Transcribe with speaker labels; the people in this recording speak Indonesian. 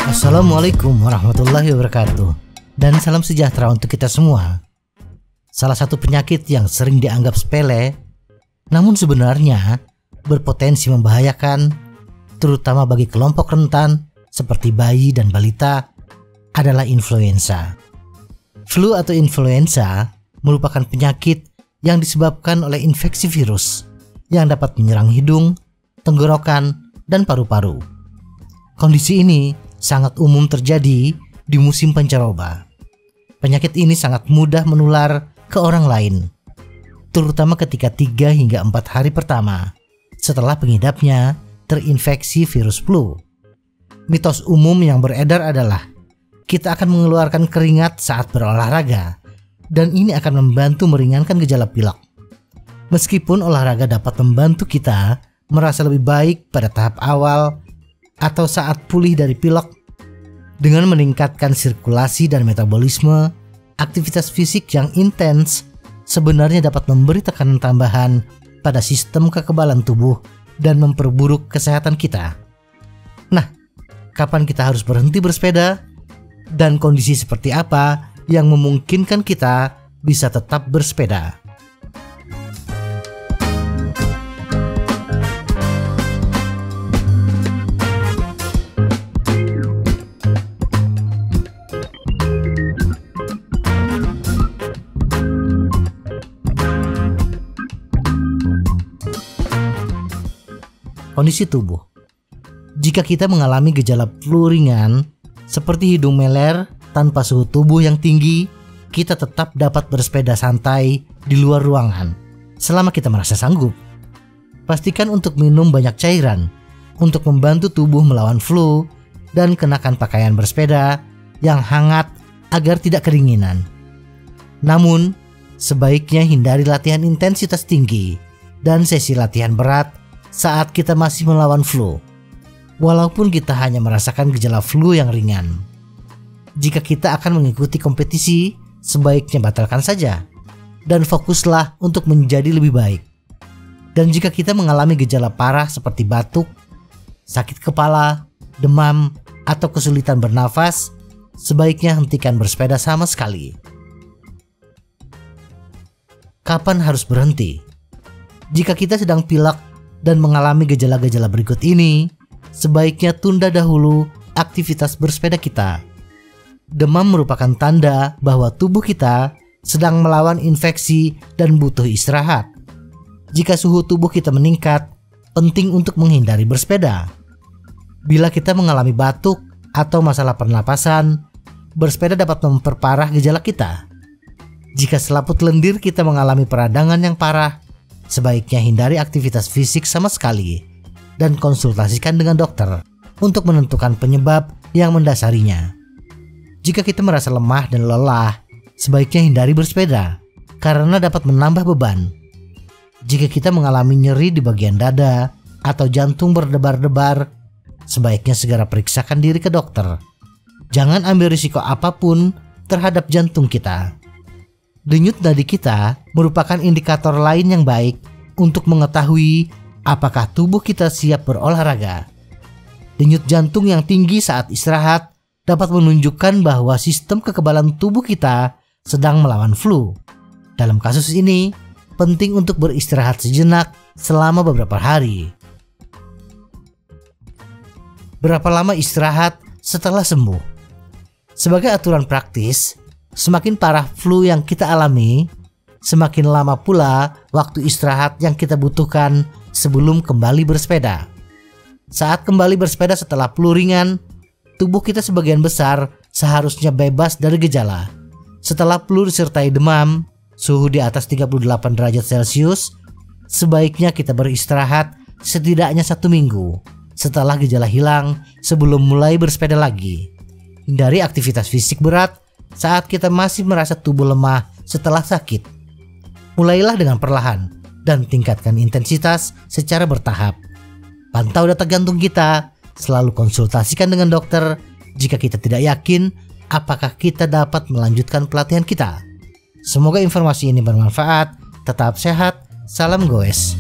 Speaker 1: Assalamualaikum warahmatullahi wabarakatuh. Dan salam sejahtera untuk kita semua. Salah satu penyakit yang sering dianggap sepele, namun sebenarnya berpotensi membahayakan, terutama bagi kelompok rentan seperti bayi dan balita, adalah influenza. Flu atau influenza merupakan penyakit yang disebabkan oleh infeksi virus yang dapat menyerang hidung, tenggorokan, dan paru-paru. Kondisi ini sangat umum terjadi di musim pancaroba. Penyakit ini sangat mudah menular ke orang lain, terutama ketika 3 hingga 4 hari pertama setelah pengidapnya terinfeksi virus flu. Mitos umum yang beredar adalah kita akan mengeluarkan keringat saat berolahraga, dan ini akan membantu meringankan gejala pilek. Meskipun olahraga dapat membantu kita merasa lebih baik pada tahap awal atau saat pulih dari pilek, dengan meningkatkan sirkulasi dan metabolisme, aktivitas fisik yang intens sebenarnya dapat memberi tekanan tambahan pada sistem kekebalan tubuh dan memperburuk kesehatan kita. Nah, kapan kita harus berhenti bersepeda? Dan kondisi seperti apa yang memungkinkan kita bisa tetap bersepeda? Kondisi tubuh. Jika kita mengalami gejala flu ringan seperti hidung meler tanpa suhu tubuh yang tinggi, kita tetap dapat bersepeda santai di luar ruangan selama kita merasa sanggup. Pastikan untuk minum banyak cairan untuk membantu tubuh melawan flu, dan kenakan pakaian bersepeda yang hangat agar tidak kedinginan. Namun, sebaiknya hindari latihan intensitas tinggi dan sesi latihan berat saat kita masih melawan flu, walaupun kita hanya merasakan gejala flu yang ringan. Jika kita akan mengikuti kompetisi, sebaiknya batalkan saja dan fokuslah untuk menjadi lebih baik. Dan jika kita mengalami gejala parah seperti batuk, sakit kepala, demam, atau kesulitan bernafas, sebaiknya hentikan bersepeda sama sekali. Kapan harus berhenti? Jika kita sedang pilek dan mengalami gejala-gejala berikut ini, sebaiknya tunda dahulu aktivitas bersepeda kita. Demam merupakan tanda bahwa tubuh kita sedang melawan infeksi dan butuh istirahat. Jika suhu tubuh kita meningkat, penting untuk menghindari bersepeda. Bila kita mengalami batuk atau masalah pernapasan, bersepeda dapat memperparah gejala kita. Jika selaput lendir kita mengalami peradangan yang parah, sebaiknya hindari aktivitas fisik sama sekali dan konsultasikan dengan dokter untuk menentukan penyebab yang mendasarinya. Jika kita merasa lemah dan lelah, sebaiknya hindari bersepeda karena dapat menambah beban. Jika kita mengalami nyeri di bagian dada atau jantung berdebar-debar, sebaiknya segera periksakan diri ke dokter. Jangan ambil risiko apapun terhadap jantung kita. Denyut nadi kita merupakan indikator lain yang baik untuk mengetahui apakah tubuh kita siap berolahraga. Denyut jantung yang tinggi saat istirahat dapat menunjukkan bahwa sistem kekebalan tubuh kita sedang melawan flu. Dalam kasus ini, penting untuk beristirahat sejenak selama beberapa hari. Berapa lama istirahat setelah sembuh? Sebagai aturan praktis, semakin parah flu yang kita alami, semakin lama pula waktu istirahat yang kita butuhkan sebelum kembali bersepeda. Saat kembali bersepeda setelah flu ringan, tubuh kita sebagian besar seharusnya bebas dari gejala. Setelah flu disertai demam, suhu di atas 38 derajat Celcius, sebaiknya kita beristirahat setidaknya 1 minggu setelah gejala hilang sebelum mulai bersepeda lagi. Hindari aktivitas fisik berat saat kita masih merasa tubuh lemah setelah sakit. Mulailah dengan perlahan dan tingkatkan intensitas secara bertahap. Pantau detak jantung kita, selalu konsultasikan dengan dokter jika kita tidak yakin apakah kita dapat melanjutkan pelatihan kita. Semoga informasi ini bermanfaat. Tetap sehat, salam goes.